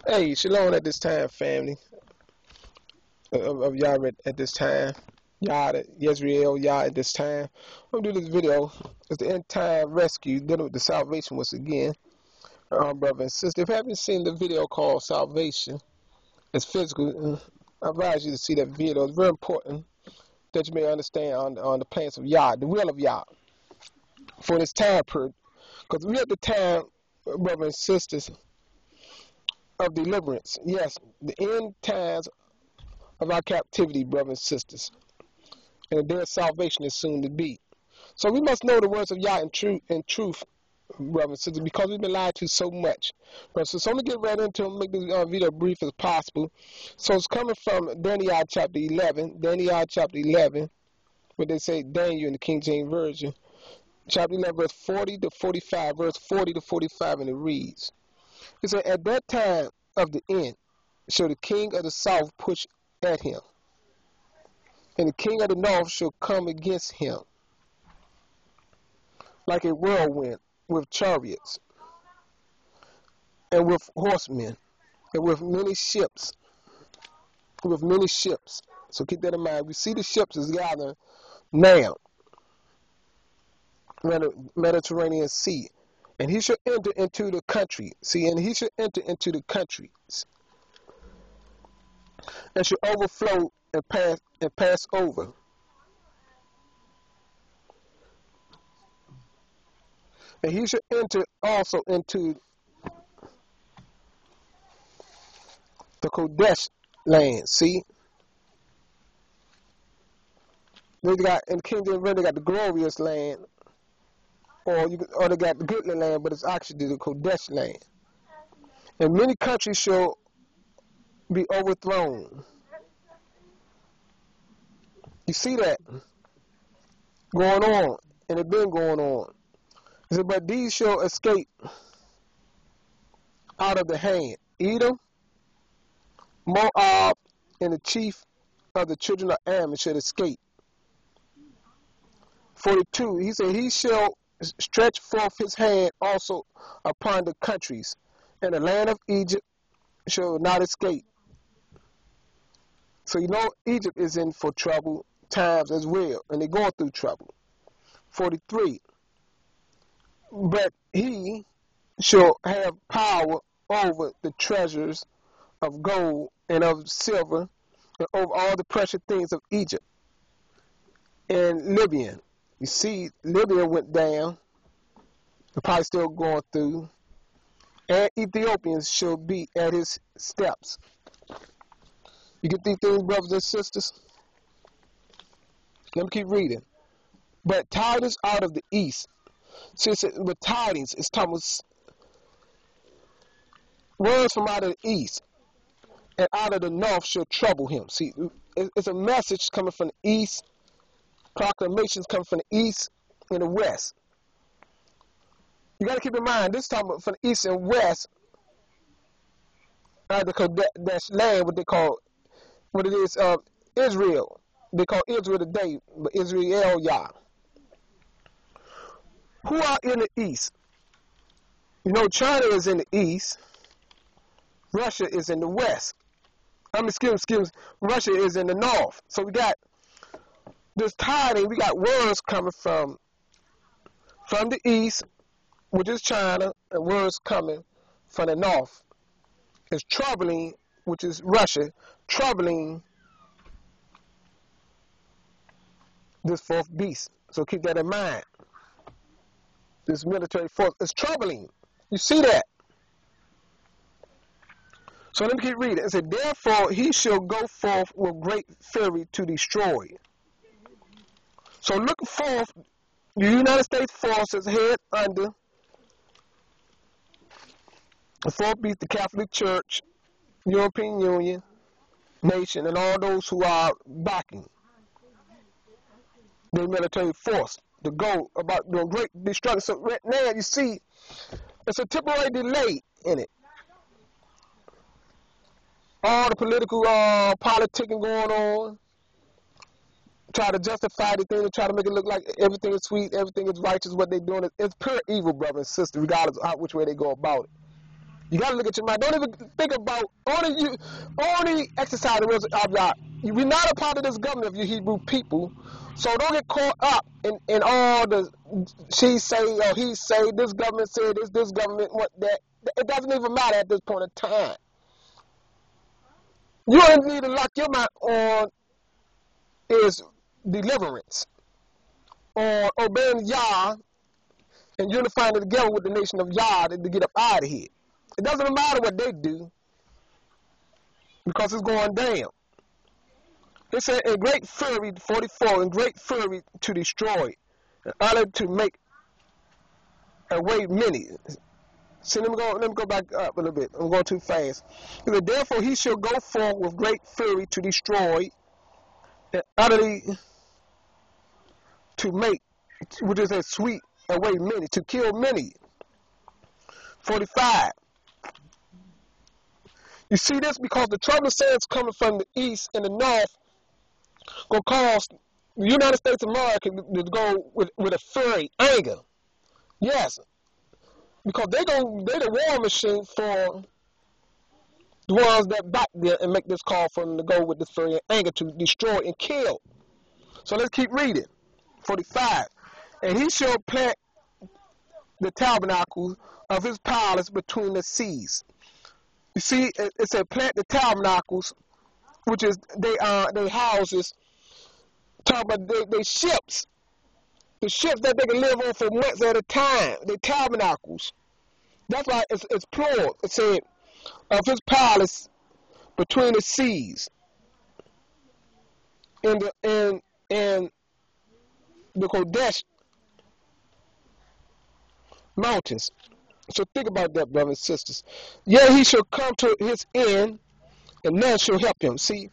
Hey, shalom at this time, family of y'all at this time. Y'all, Yezreel, y'all at this time. I'm gonna do this video. It's the end time rescue dealing with the salvation once again, brother and sister. If you haven't seen the video called Salvation, it's physical. I advise you to see that video. It's very important that you may understand on the plans of Yah, the will of Yah, for this time period. Because we at the time, brothers and sisters, of deliverance. Yes, the end times of our captivity, brothers and sisters, and their salvation is soon to be. So we must know the words of Yah in truth, brothers and sisters, because we've been lied to so much. So I'm going to get right into it, make this video brief as possible. So it's coming from Daniel chapter 11, where they say Daniel in the King James Version, chapter 11, verse 40 to 45, verse 40 to 45, and it reads, it said, at that time of the end shall the king of the south push at him, and the king of the north shall come against him like a whirlwind with chariots and with horsemen and with many ships. So keep that in mind. We see the ships is gathering now, Mediterranean Sea, and he shall enter into the country. See, and he shall enter into the countries and shall overflow and pass over. And he shall enter also into the Kodesh land. See, they got in King James they got the glorious land, or they got the goodly land, but it's actually the Kodesh land. And many countries shall be overthrown. You see that going on, and it been going on. He said, but these shall escape out of the hand. Edom, Moab, and the chief of the children of Ammon should escape. 42, he said, he shall stretch forth his hand also upon the countries, and the land of Egypt shall not escape. So you know Egypt is in for trouble times as well, and they're going through trouble. 43, but he shall have power over the treasures of gold and of silver, and over all the precious things of Egypt and Libya. You see, Libya went down, they're probably still going through, and Ethiopians shall be at his steps. You get these things, brothers and sisters? Let me keep reading. But tidings out of the east. See, but tidings is talking words from out of the east, and out of the north shall trouble him. See, it's a message coming from the east, proclamations coming from the east and the west. You got to keep in mind, this time from the east and west, that's land, what they call, what it is, Israel. They call Israel today, but Israel, Yah. Who are in the east? You know, China is in the east. Russia is in the west. Excuse me, Russia is in the north. So we got this tiding, we got words coming from the east, which is China, and words coming from the north. It's troubling, which is Russia, troubling this fourth beast. So keep that in mind. This military force is troubling. You see that? So let me keep reading. It said, therefore he shall go forth with great fury to destroy. So look forth, the United States forces head under the fourth beast, the Catholic Church, European Union, nation, and all those who are backing the military force to go about doing great destruction. So right now you see, it's a temporary delay in it. All the political politicking going on, try to justify the thing, to try to make it look like everything is sweet, everything is righteous. What they're doing is pure evil, brother and sister, regardless of which way they go about it. You gotta look at your mind. Don't even think about only exercise the words of Yah. We're not a part of this government of you Hebrew people, so don't get caught up in all the she say or he say. This government said this government what that. It doesn't even matter at this point in time. You only need to lock your mind on is deliverance, on obeying Yah and unifying together with the nation of Yah to get up out of here. It doesn't matter what they do because it's going down. It said, in great fury, 44, in great fury to destroy, in order to make away many. See, let me go back up a little bit. I'm going too fast. It said, therefore he shall go forth with great fury to destroy, and utterly to make, which is a sweet away many, to kill many. 45. You see this because the trouble sands coming from the east and the north gonna cause the United States of America to go with a fury, anger. Yes, because they the war machine for the ones that back there and make this call for them to go with the fury and anger to destroy and kill. So let's keep reading. 45. And he shall plant the tabernacle of his palace between the seas. You see, it said plant the tabernacles, which is they houses. Talk about they ships, the ships that they can live on for months at a time. They tabernacles. That's why it's plural. It said of his palace between the seas, in the Kodesh mountains. So think about that, brothers and sisters. Yeah, he shall come to his end, and none shall help him. See,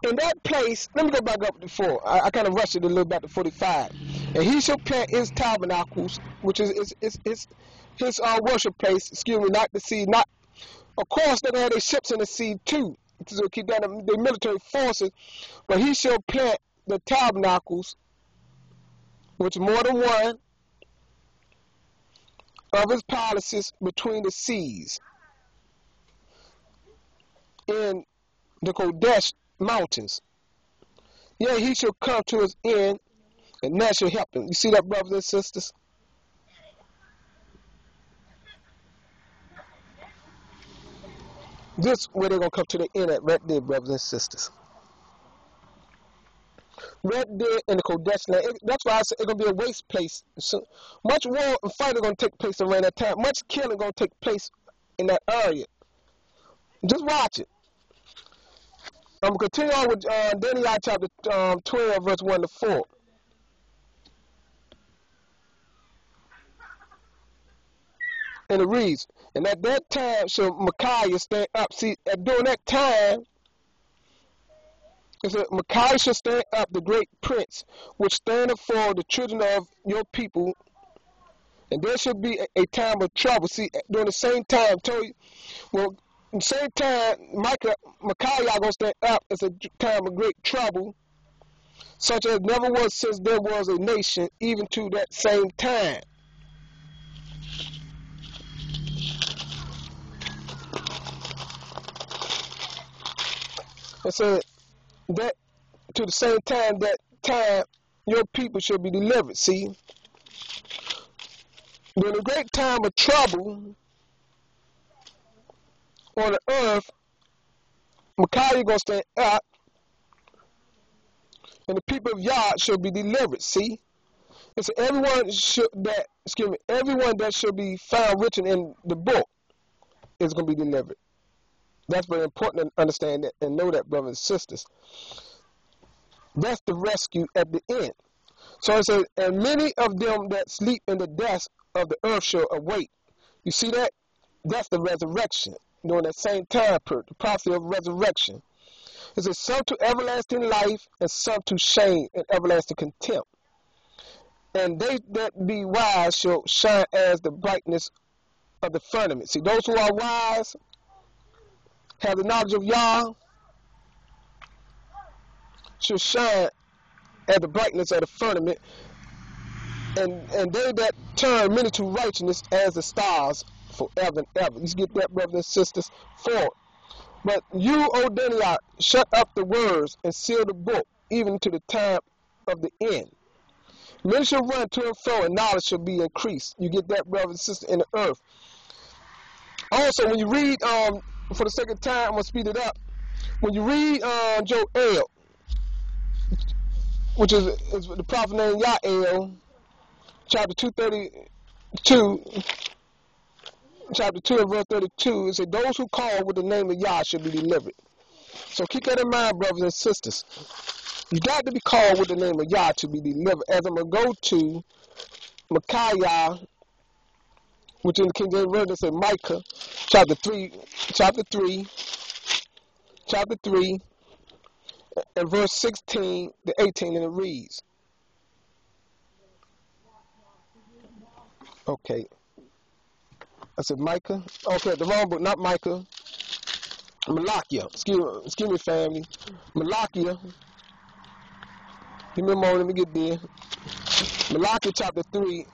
in that place, let me go back up to 4. I kind of rushed it a little back to 45. And he shall plant his tabernacles, which is his worship place. Excuse me, not the sea. Not, of course, they're gonna have their ships in the sea too to keep down the military forces. But he shall plant the tabernacles, which is more than one, of his palaces between the seas in the Kodesh mountains. Yeah, he shall come to his end, and none shall help him. You see that, brothers and sisters? This where they're going to come to the end at right there, brothers and sisters. Right there in the Kodesh land. That's why I said it's going to be a waste place. So much war and fighting going to take place around that time. Much killing going to take place in that area. Just watch it. I'm going to continue on with Daniel chapter 12, verse 1 to 4. And it reads, and at that time shall Micaiah stand up. See, during that time, it said, Micaiah shall stand up, the great prince, which standeth for the children of your people. And there shall be a time of trouble. See, during the same time, told you, well, at the same time, Micaiah going to stand up as a time of great trouble, such as never was since there was a nation, even to that same time. It said that to the same time, that time your people shall be delivered. See, during a great time of trouble on the earth, Micaiah going to stand up, and the people of Yah shall be delivered. See, it's everyone that shall be found written in the book is going to be delivered. That's very important to understand that and know that, brothers and sisters. That's the rescue at the end. So it says, and many of them that sleep in the dust of the earth shall awake. You see that? That's the resurrection. During that same time period, the prophecy of resurrection. It says, some to everlasting life, and some to shame and everlasting contempt. And they that be wise shall shine as the brightness of the firmament. See, those who are wise, have the knowledge of Yah, shall shine at the brightness of the firmament, and they that turn many to righteousness as the stars forever and ever. You get that, brothers and sisters? 4. But you, O Daniel, shut up the words and seal the book, even to the time of the end. Men shall run to and fro, and knowledge shall be increased. You get that, brothers and sisters, in the earth. Also, when you read, for the second time, I'm going to speed it up. When you read Joel, which is the prophet named Yael, chapter 232, chapter 2 and verse 32, it said, those who call with the name of Yah shall be delivered. So keep that in mind, brothers and sisters. You got to be called with the name of Yah to be delivered. As I'm going to go to Micaiah, which in the King James Version, it said Micah, chapter 3, and verse 16 to 18, and it reads. Okay. I said Micah. Okay, the wrong book, not Micah. Malachi. Excuse me, family. Malachi. Give me a moment, let me get there. Malachi chapter 3.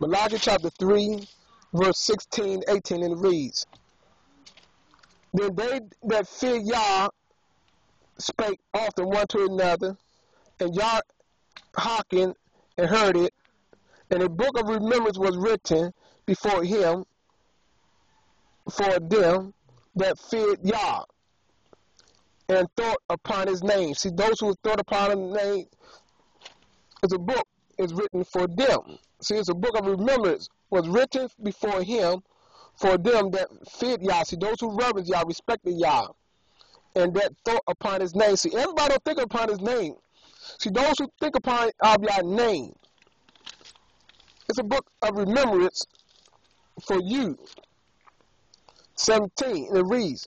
Malachi chapter 3, verse 16, 18, and it reads. Then they that fear Yah spake often one to another, and Yah hearkened and heard it, and a book of remembrance was written before him for them that feared Yah and thought upon his name. See, those who thought upon his name, is a book is written for them. See, it's a book of remembrance was written before him for them that feared Yah. See, those who reverence Yah, respected Yah, and that thought upon his name. See, everybody don't think upon his name. See, those who think upon Yah's name, it's a book of remembrance for you. 17, and it reads,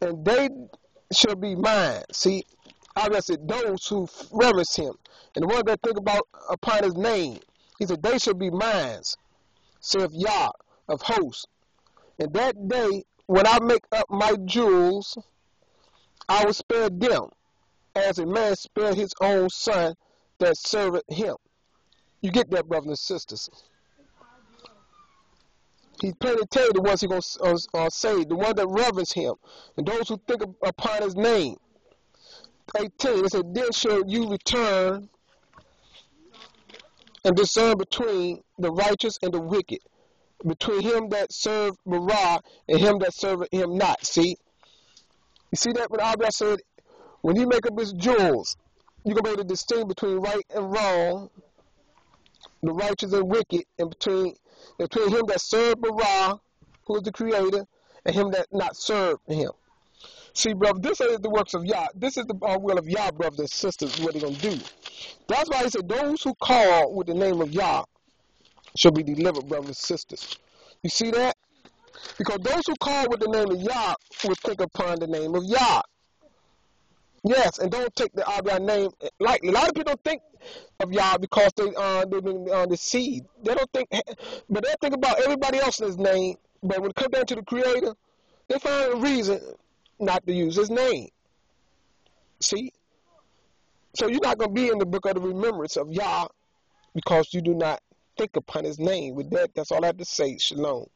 and they shall be mine. See, I said those who reverence him, and the ones that think about upon his name, he said they shall be mine, saith Yah of hosts. And that day, when I make up my jewels, I will spare them, as a man spared his own son that serveth him. You get that, brothers and sisters? He's plainly tell you the ones he's going to save, the one that reverence him, and those who think upon his name. 18, it said, then shall you return and discern between the righteous and the wicked, between him that serve Barah and him that serveth him not. See? You see that when Abba said, when he make up his jewels, you're going to be able to distinguish between right and wrong, the righteous and wicked, and between him that serve Barah, who is the creator, and him that not serve him. See, brother, this is the works of Yah. This is the will of Yah, brothers and sisters, what they're going to do. That's why he said, those who call with the name of Yah shall be delivered, brothers and sisters. You see that? Because those who call with the name of Yah will think upon the name of Yah. Yes, and don't take the Abba name lightly. A lot of people don't think of Yah because they've been deceived. They don't think, but they think about everybody else's name. But when it comes down to the Creator, they find a reason not to use his name. See? So you're not going to be in the book of the remembrance of Yah because you do not think upon his name. With that, that's all I have to say. Shalom.